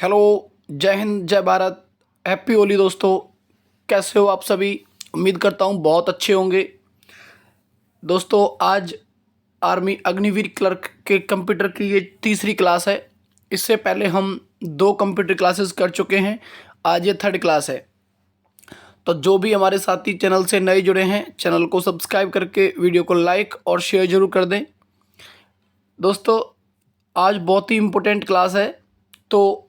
Hello, जय हिंद, जय Bharat, happy Holi दोस्तों। कैसे हो आप सभी? उम्मीद करता हूँ बहुत अच्छे होंगे। दोस्तों, आज आर्मी अग्निवीर क्लर्क के कंप्यूटर की ये तीसरी क्लास है। इससे पहले हम 2 कंप्यूटर क्लासेस कर चुके हैं। आज ये 3rd क्लास है। तो जो भी हमारे साथी चैनल से नए जुड़े हैं, चैनल को सब्सक्राइब करके वीडियो को लाइक और शेयर ज़रूर कर दें। दोस्तों, आज बहुत ही इम्पोर्टेंट क्लास है, तो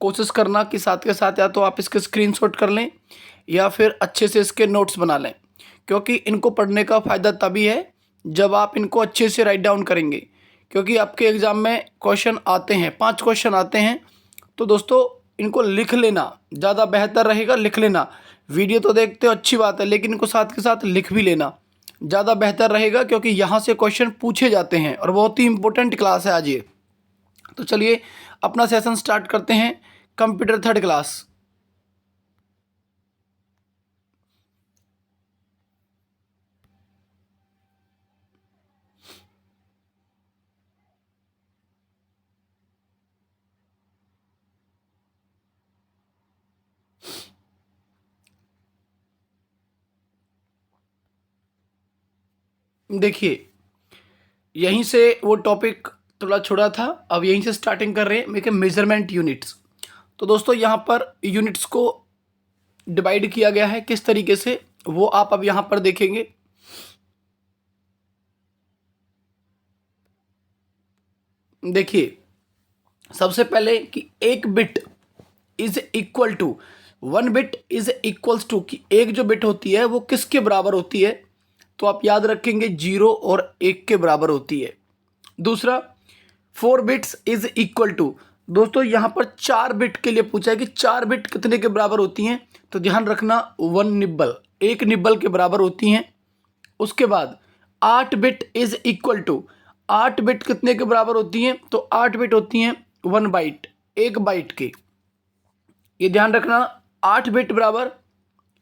कोशिश करना कि साथ के साथ या तो आप इसके स्क्रीनशॉट कर लें या फिर अच्छे से इसके नोट्स बना लें, क्योंकि इनको पढ़ने का फ़ायदा तभी है जब आप इनको अच्छे से राइट डाउन करेंगे। क्योंकि आपके एग्ज़ाम में क्वेश्चन आते हैं, 5 क्वेश्चन आते हैं। तो दोस्तों, इनको लिख लेना ज़्यादा बेहतर रहेगा। लिख लेना, वीडियो तो देखते हो अच्छी बात है, लेकिन इनको साथ के साथ लिख भी लेना ज़्यादा बेहतर रहेगा, क्योंकि यहाँ से क्वेश्चन पूछे जाते हैं और बहुत ही इंपॉर्टेंट क्लास है आज ये। तो चलिए अपना सेशन स्टार्ट करते हैं। Computer 3rd class. देखिए, यहीं से वो टॉपिक थोड़ा छोड़ा था, अब यहीं से स्टार्टिंग कर रहे हैं। देखिए, मेजरमेंट यूनिट्स। तो दोस्तों, यहाँ पर यूनिट्स को डिवाइड किया गया है किस तरीके से, वो आप अब यहाँ पर देखेंगे। देखिए, सबसे पहले कि 1 bit is equal to 1 bit is equals to, कि एक जो बिट होती है वो किसके बराबर होती है, तो आप याद रखेंगे 0 और 1 के बराबर होती है। दूसरा, 4 बिट्स इज इक्वल टू, दोस्तों यहाँ पर 4 बिट के लिए पूछा है कि 4 बिट कितने के बराबर होती हैं, तो ध्यान रखना 1 निब्बल, 1 निब्बल के बराबर होती हैं। उसके बाद 8 bit is equal to, 8 bit कितने के बराबर होती हैं, तो 8 बिट होती हैं 1 बाइट, 1 बाइट के। ये ध्यान रखना, 8 बिट बराबर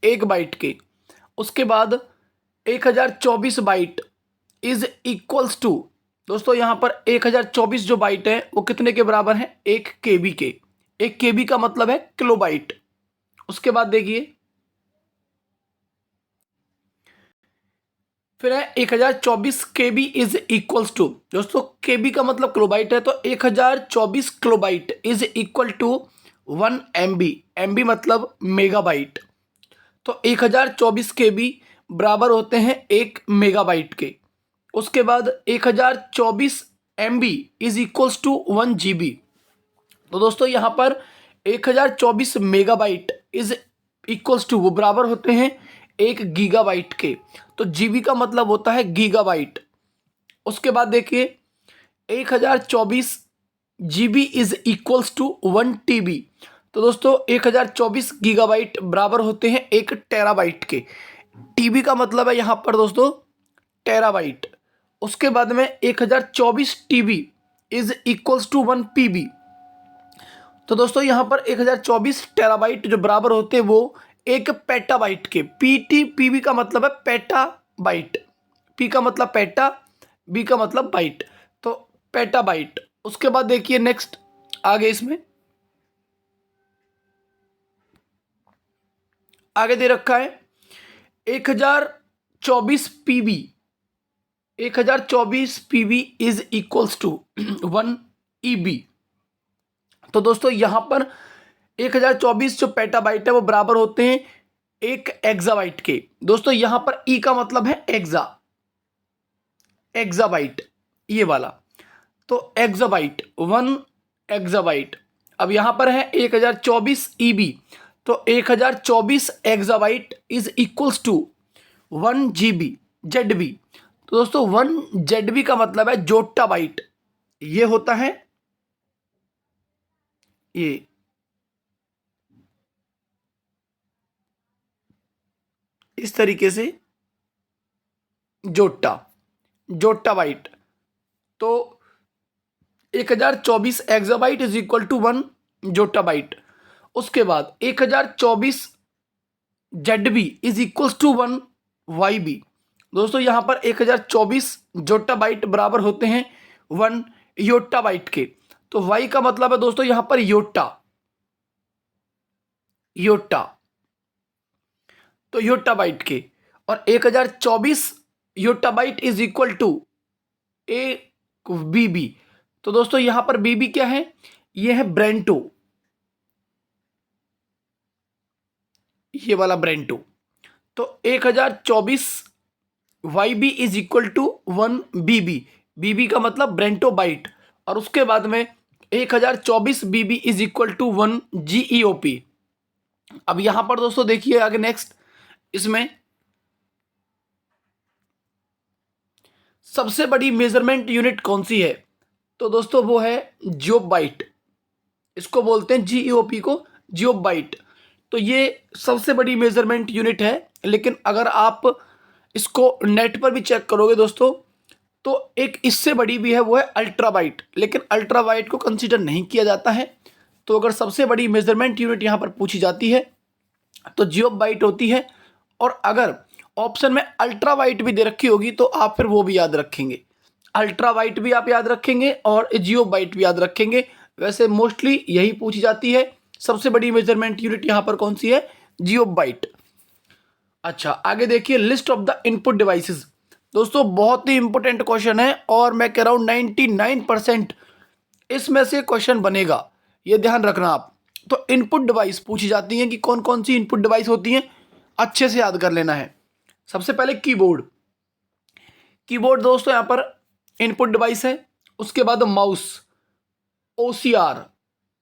1 बाइट के। उसके बाद 1024 बाइट इज इक्वल्स टू, दोस्तों यहाँ पर 1024 जो बाइट है वो कितने के बराबर है, 1 केबी के। 1 केबी का मतलब है किलोबाइट। उसके बाद देखिए, फिर है 1024 केबी इज इक्वल्स टू, दोस्तों केबी का मतलब किलोबाइट है, तो 1024 kilobyte is equal to 1 MB। MB मतलब मेगाबाइट। तो 1024 केबी बराबर होते हैं 1 मेगाबाइट के। उसके बाद 1024 MB is equals to 1 GB। तो दोस्तों यहाँ पर 1024 मेगाबाइट इज इक्वल्स टू, वो बराबर होते हैं 1 गीगाबाइट के। तो जीबी का मतलब होता है गीगाबाइट। उसके बाद देखिए, 1024 GB is equals to 1 TB। तो दोस्तों 1024 गीगाबाइट बराबर होते हैं 1 टेराबाइट के। टीबी का मतलब है यहाँ पर दोस्तों टेराबाइट। उसके बाद में 1024 TB is equals to 1 PB। तो दोस्तों यहाँ पर 1024 टेराबाइट जो बराबर होते हैं वो 1 पेटाबाइट के। पीबी का मतलब है पेटाबाइट, पी का मतलब पेटा, बी का मतलब बाइट, तो पेटाबाइट। उसके बाद देखिए नेक्स्ट आगे, इसमें आगे दे रखा है 1024 PB, 1024 PB is equals to 1 EB। तो दोस्तों यहाँ पर 1024 जो पेटाबाइट है वो बराबर होते हैं 1 एक्साबाइट के। दोस्तों यहाँ पर ई का मतलब है एक्साबाइट, ये वाला, तो एक्साबाइट 1 एक्साबाइट। अब यहाँ पर है 1024 EB, तो 1024 exabyte is equals to 1 GB ZB। तो दोस्तों 1 ZB का मतलब है जोटा बाइट, ये होता है ये इस तरीके से जोटा बाइट। तो 1024 एक्साबाइट इज इक्वल टू 1 जोटा बाइट। उसके बाद 1024 ZB is equals to 1 YB। दोस्तों यहाँ पर 1024 जोटा बाइट बराबर होते हैं 1 योटा बाइट के। तो वाई का मतलब है दोस्तों यहाँ पर योटा, योटा, तो योटा बाइट के, और 1024 yotta byte is equal to a BB. तो दोस्तों यहां पर बीबी क्या है, ये है ब्रेंटो, ये वाला ब्रेंटो। तो 1024 Y B is equal to 1 BB, BB का मतलब ब्रेंटो बाइट, और उसके बाद में 1024 BB is equal to 1 GEOP. अब यहां पर दोस्तों देखिए आगे नेक्स्ट, इसमें सबसे बड़ी मेजरमेंट यूनिट कौन सी है, तो दोस्तों वो है जियोब बाइट, इसको बोलते हैं जीईओपी को जियोब बाइट। तो ये सबसे बड़ी मेजरमेंट यूनिट है, लेकिन अगर आप इसको नेट पर भी चेक करोगे दोस्तों, तो एक इससे बड़ी भी है, वो है अल्ट्रा बाइट, लेकिन अल्ट्रा बाइट को कंसीडर नहीं किया जाता है। तो अगर सबसे बड़ी मेजरमेंट यूनिट यहाँ पर पूछी जाती है तो जियोब बाइट होती है, और अगर ऑप्शन में अल्ट्रा वाइट भी दे रखी होगी तो आप फिर वो भी याद रखेंगे, अल्ट्रा वाइट भी आप याद रखेंगे और जियोब बाइट भी याद रखेंगे। वैसे मोस्टली यही पूछी जाती है, सबसे बड़ी मेजरमेंट यूनिट यहाँ पर कौन सी है, जियोब बाइट। अच्छा आगे देखिए, list of the input devices. दोस्तों बहुत ही इंपॉर्टेंट क्वेश्चन है, और मैं कह रहा हूँ 99% इसमें से क्वेश्चन बनेगा, ये ध्यान रखना आप। तो इनपुट डिवाइस पूछी जाती हैं कि कौन कौन सी इनपुट डिवाइस होती हैं, अच्छे से याद कर लेना है। सबसे पहले कीबोर्ड, कीबोर्ड दोस्तों यहाँ पर इनपुट डिवाइस है। उसके बाद माउस, OCR,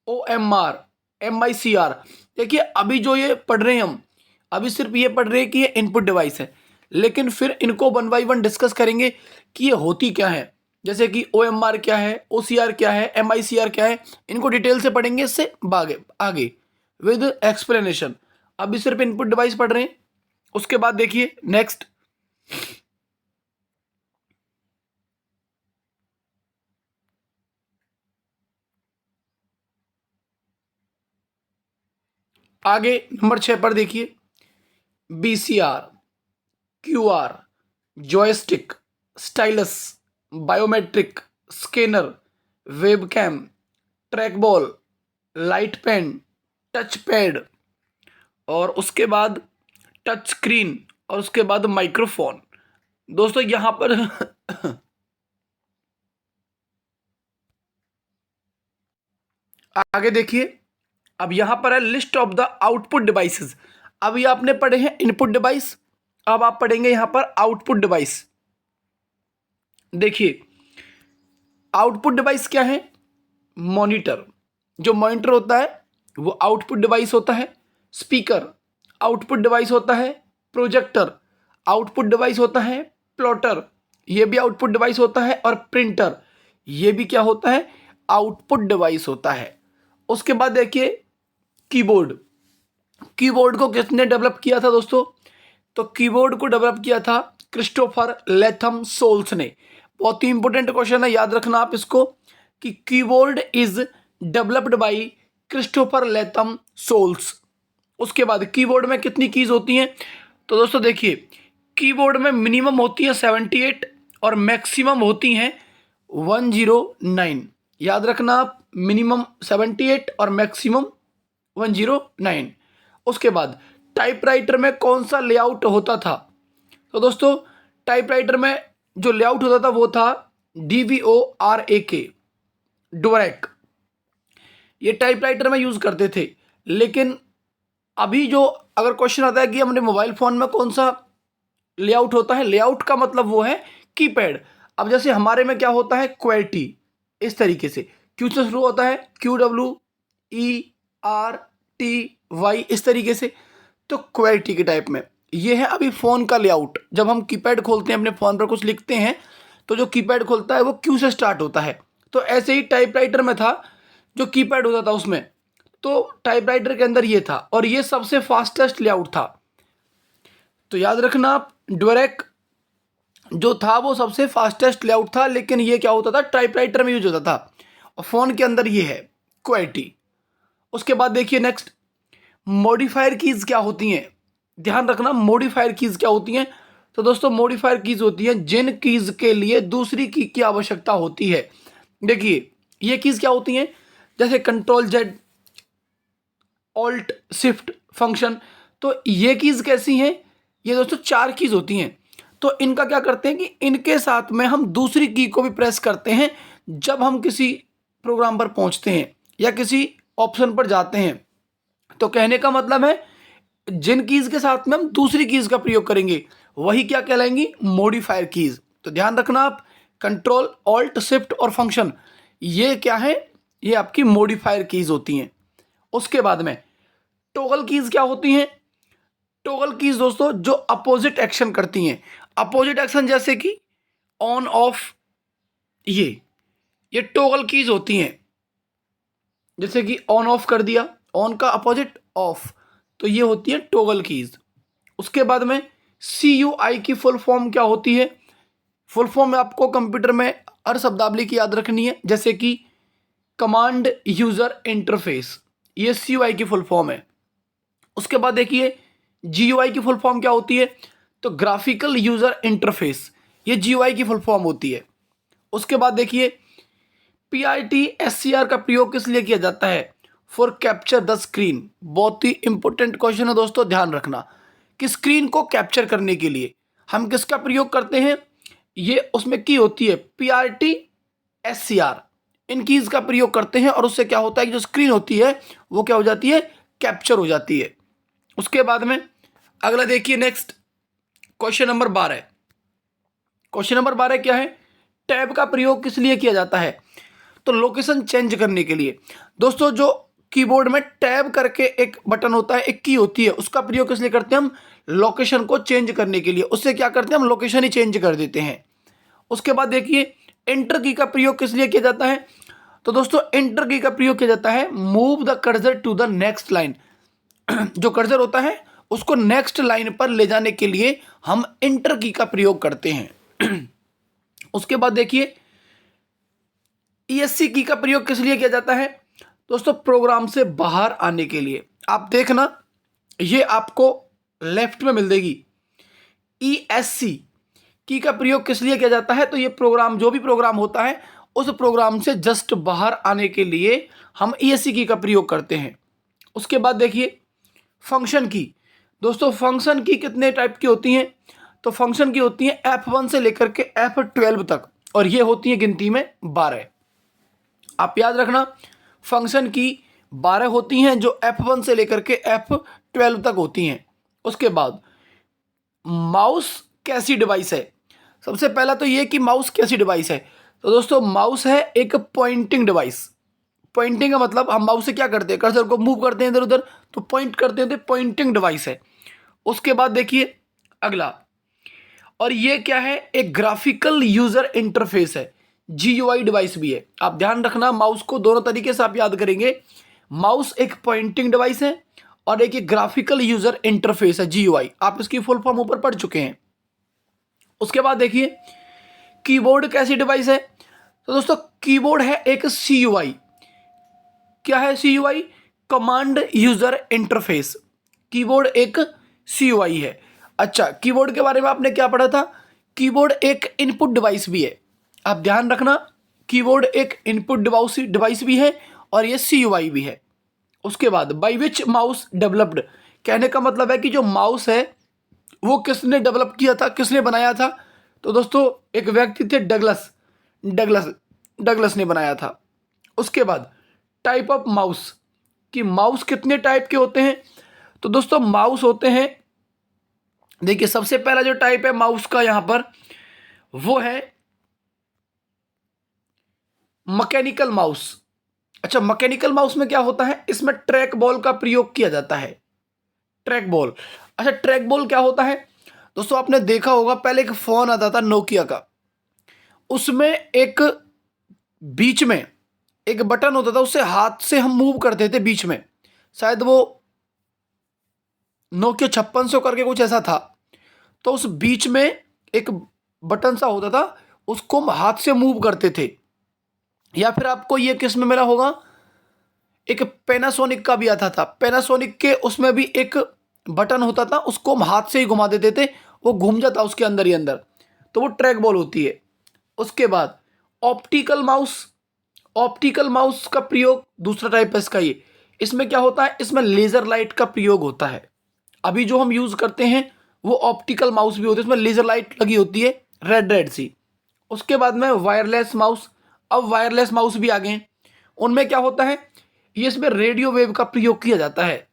OMR, MICR। देखिए अभी जो ये पढ़ रहे हैं हम, अभी सिर्फ ये पढ़ रहे हैं कि ये इनपुट डिवाइस है, लेकिन फिर इनको 1 बाय 1 डिस्कस करेंगे कि ये होती क्या है, जैसे कि OMR क्या है, OCR क्या है, MICR क्या है, इनको डिटेल से पढ़ेंगे इससे आगे विद एक्सप्लेनेशन। अभी सिर्फ इनपुट डिवाइस पढ़ रहे हैं। उसके बाद देखिए नेक्स्ट, आगे नंबर 6 पर देखिए, BCR, QR, joystick, stylus, biometric, scanner, webcam, trackball, light pen, touchpad, और उसके बाद टच स्क्रीन, और उसके बाद माइक्रोफोन। दोस्तों यहां पर आगे देखिए, अब यहां पर है list of the output devices. अभी आपने पढ़े हैं इनपुट डिवाइस, अब आप पढ़ेंगे यहां पर आउटपुट डिवाइस। देखिए आउटपुट डिवाइस क्या है, मॉनिटर, जो मॉनिटर होता है वो आउटपुट डिवाइस होता है। स्पीकर आउटपुट डिवाइस होता है। प्रोजेक्टर आउटपुट डिवाइस होता है। प्लॉटर ये भी आउटपुट डिवाइस होता है, और प्रिंटर ये भी क्या होता है, आउटपुट डिवाइस होता है। उसके बाद देखिए कीबोर्ड, कीबोर्ड को किसने डेवलप किया था दोस्तों, तो कीबोर्ड को डेवलप किया था क्रिस्टोफर लेथम सोल्स ने। बहुत ही इंपॉर्टेंट क्वेश्चन है, याद रखना आप इसको, कि keyboard is developed by Christopher Latham Sholes. उसके बाद कीबोर्ड में कितनी कीज होती हैं, तो दोस्तों देखिए कीबोर्ड में मिनिमम होती है 78 और मैक्सिमम होती हैं 109। याद रखना आप, मिनिमम 78 और मैक्सिमम 109। उसके बाद टाइपराइटर में कौन सा लेआउट होता था, तो दोस्तों टाइपराइटर में जो लेआउट होता था वो था DVORAK, डोरैक। ये टाइपराइटर में यूज करते थे, लेकिन अभी जो अगर क्वेश्चन आता है कि हमारे मोबाइल फोन में कौन सा लेआउट होता है, लेआउट का मतलब वो है कीपैड। अब जैसे हमारे में क्या होता है, QWERTY, इस तरीके से क्यू से शुरू होता है, QWERTY, इस तरीके से। तो QWERTY के टाइप में ये है अभी फोन का लेआउट। जब हम कीपैड खोलते हैं, अपने फोन पर कुछ लिखते हैं, तो जो कीपैड खोलता है वो क्यू से स्टार्ट होता है। तो ऐसे ही टाइपराइटर में था, जो कीपैड होता था उसमें, तो टाइपराइटर के अंदर ये था, और ये सबसे फास्टेस्ट लेआउट था। तो याद रखना आप, डोरैक जो था वो सबसे फास्टेस्ट लेआउट था, लेकिन ये क्या होता था, टाइपराइटर में यूज होता था, और फोन के अंदर ये है QWERTY। उसके बाद देखिए नेक्स्ट, मॉडिफायर कीज क्या होती हैं, ध्यान रखना मॉडिफायर कीज क्या होती हैं। तो दोस्तों मॉडिफायर कीज होती हैं जिन कीज के लिए दूसरी की आवश्यकता होती है। देखिए ये कीज क्या होती हैं, जैसे Ctrl Z, alt shift function. तो ये कीज़ कैसी हैं, ये दोस्तों 4 कीज़ होती हैं। तो इनका क्या करते हैं कि इनके साथ में हम दूसरी की को भी प्रेस करते हैं जब हम किसी प्रोग्राम पर पहुंचते हैं या किसी ऑप्शन पर जाते हैं। तो कहने का मतलब है जिन कीज़ के साथ में हम दूसरी कीज़ का प्रयोग करेंगे वही क्या कहलाएंगी, मॉडिफायर कीज़। तो ध्यान रखना आप, कंट्रोल ऑल्ट शिफ्ट और फंक्शन ये क्या है, ये आपकी मॉडिफायर कीज़ होती हैं। उसके बाद में टॉगल कीज़ क्या होती हैं, टॉगल कीज़ दोस्तों जो अपोजिट एक्शन करती हैं। अपोजिट एक्शन जैसे कि ऑन ऑफ, ये टॉगल कीज़ होती हैं। जैसे कि ऑन ऑफ कर दिया, ऑन का अपोजिट ऑफ, तो ये होती है टॉगल कीज़। उसके बाद में CUI की फुल फॉर्म क्या होती है, फुल फॉर्म में आपको कंप्यूटर में हर शब्दावली की याद रखनी है। जैसे कि कमांड यूज़र इंटरफेस, ये CUI की फुल फॉर्म है। उसके बाद देखिए GUI की फुल फॉर्म क्या होती है, तो ग्राफिकल यूज़र इंटरफेस, ये GUI की फुल फॉर्म होती है। उसके बाद देखिए PRT/SCR का प्रयोग किस लिए किया जाता है, फॉर कैप्चर द स्क्रीन। बहुत ही इंपॉर्टेंट क्वेश्चन है दोस्तों, ध्यान रखना कि स्क्रीन को कैप्चर करने के लिए हम किसका प्रयोग करते हैं, ये उसमें की होती है PRT/SCR, इन कीज़ का प्रयोग करते हैं और उससे क्या होता है कि जो स्क्रीन होती है वो क्या हो जाती है, कैप्चर हो जाती है। उसके बाद में अगला देखिए next question number 12। Question number 12 क्या है, टैब का प्रयोग किस लिए किया जाता है, तो लोकेशन चेंज करने के लिए। दोस्तों जो कीबोर्ड में टैब करके एक बटन होता है, एक की होती है, उसका प्रयोग किस लिए करते हैं हम, लोकेशन को चेंज करने के लिए। उससे क्या करते हैं हम, लोकेशन ही चेंज कर देते हैं। उसके बाद देखिए एंटर की का प्रयोग किस लिए किया जाता है, तो दोस्तों एंटर की का प्रयोग किया जाता है move the cursor to the next line. जो कर्सर होता है उसको नेक्स्ट लाइन पर ले जाने के लिए हम एंटर की का प्रयोग करते हैं। उसके बाद देखिए ESC की का प्रयोग किस लिए किया जाता है, दोस्तों प्रोग्राम से बाहर आने के लिए। आप देखना ये आपको लेफ्ट में मिल देगी। ESC की का प्रयोग किस लिए किया जाता है, तो ये प्रोग्राम, जो भी प्रोग्राम होता है उस प्रोग्राम से जस्ट बाहर आने के लिए हम ESC की का प्रयोग करते हैं। उसके बाद देखिए फंक्शन की। दोस्तों फंक्शन की कितने टाइप की होती हैं, तो फंक्शन की होती हैं F1 से लेकर के F12 तक, और ये होती है गिनती में 12। आप याद रखना फंक्शन की 12 होती हैं जो F1 से लेकर के F12 तक होती हैं। उसके बाद माउस कैसी डिवाइस है, सबसे पहला तो ये कि माउस कैसी डिवाइस है, तो दोस्तों माउस है एक पॉइंटिंग डिवाइस। पॉइंटिंग का मतलब हम माउस से क्या करते हैं, कर्सर को मूव करते हैं इधर उधर, तो पॉइंट करते हैं, तो पॉइंटिंग डिवाइस है। उसके बाद देखिए अगला, और ये क्या है, एक ग्राफिकल यूजर इंटरफेस है, GUI डिवाइस भी है। आप ध्यान रखना माउस को दोनों तरीके से आप याद करेंगे, माउस एक पॉइंटिंग डिवाइस है और एक ग्राफिकल यूजर इंटरफेस है, GUI। आप इसकी फुल फॉर्म ऊपर पढ़ चुके हैं। उसके बाद देखिए कीबोर्ड कैसी डिवाइस है, तो दोस्तों कीबोर्ड है एक CUI। क्या है CUI, command user interface. Keyboard एक CUI है। अच्छा कीबोर्ड के बारे में आपने क्या पढ़ा था, कीबोर्ड एक इनपुट डिवाइस भी है। आप ध्यान रखना कीबोर्ड एक इनपुट डिवाइस भी है और ये CUI भी है। उसके बाद बाय विच माउस डेवलप्ड, कहने का मतलब है कि जो माउस है वो किसने डेवलप किया था, किसने बनाया था, तो दोस्तों एक व्यक्ति थे डगलस ने बनाया था। उसके बाद टाइप ऑफ माउस, कि माउस कितने टाइप के होते हैं, तो दोस्तों माउस होते हैं, देखिए सबसे पहला जो टाइप है माउस का यहां पर वो है मैकेनिकल माउस। अच्छा मैकेनिकल माउस में क्या होता है, इसमें ट्रैक बॉल का प्रयोग किया जाता है, ट्रैक बॉल। अच्छा ट्रैक बॉल क्या होता है, दोस्तों आपने देखा होगा पहले एक फोन आता था नोकिया का, उसमें एक बीच में एक बटन होता था, उससे हाथ से हम मूव करते थे बीच में, शायद वो नोकिया 5600 करके कुछ ऐसा था। तो उस बीच में एक बटन सा होता था, उसको हम हाथ से मूव करते थे। या फिर आपको ये किस में मिला होगा, एक पैनासोनिक का भी आता था, पैनासोनिक के उसमें भी एक बटन होता था, उसको हम हाथ से ही घुमा देते थे, वो घूम जाता उसके अंदर ही अंदर, तो वो ट्रैक बॉल होती है। उसके बाद ऑप्टिकल माउस, ऑप्टिकल माउस का प्रयोग दूसरा टाइप है इसका, ये इसमें क्या होता है, इसमें लेज़र लाइट का प्रयोग होता है। अभी जो हम यूज़ करते हैं वो ऑप्टिकल माउस भी होते हैं, इसमें लेज़र लाइट लगी होती है रेड रेड सी। उसके बाद में वायरलेस माउस, अब वायरलेस माउस भी आ गए हैं। उनमें क्या होता है, ये इसमें रेडियो वेव का प्रयोग किया जाता है,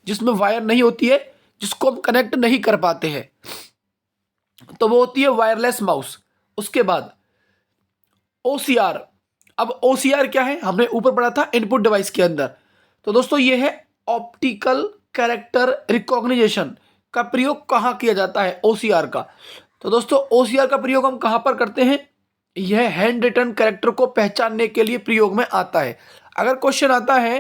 जिसमें वायर नहीं होती है, जिसको हम कनेक्ट नहीं कर पाते हैं, तो वो होती है वायरलेस माउस। उसके बाद OCR। अब OCR क्या है, हमने ऊपर पढ़ा था इनपुट डिवाइस के अंदर। तो दोस्तों ये है ऑप्टिकल कैरेक्टर रिकॉग्निशन का प्रयोग कहाँ किया जाता है, OCR का। तो दोस्तों OCR का प्रयोग हम कहाँ पर करते हैं, यह हैंड रिटन कैरेक्टर को पहचानने के लिए प्रयोग में आता है। अगर क्वेश्चन आता है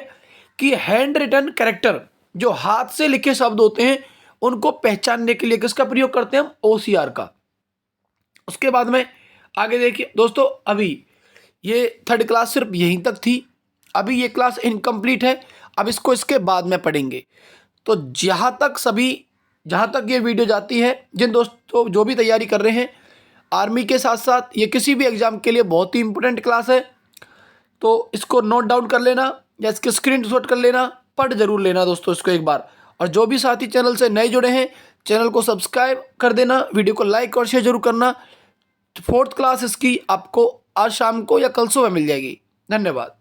कि हैंड रिटन कैरेक्टर जो हाथ से लिखे शब्द होते हैं उनको पहचानने के लिए किसका प्रयोग करते हैं हम, OCR का। उसके बाद में आगे देखिए दोस्तों, अभी ये थर्ड क्लास सिर्फ यहीं तक थी, अभी ये क्लास इनकम्प्लीट है, अब इसको इसके बाद में पढ़ेंगे। तो जहाँ तक ये वीडियो जाती है, जिन दोस्तों जो भी तैयारी कर रहे हैं आर्मी के साथ साथ, ये किसी भी एग्ज़ाम के लिए बहुत ही इंपॉर्टेंट क्लास है, तो इसको नोट डाउन कर लेना या इसके स्क्रीनशॉट कर लेना, पढ़ जरूर लेना दोस्तों इसको एक बार। और जो भी साथी चैनल से नए जुड़े हैं, चैनल को सब्सक्राइब कर देना, वीडियो को लाइक और शेयर जरूर करना। फोर्थ क्लास इसकी आपको आज शाम को या कल सुबह मिल जाएगी। धन्यवाद।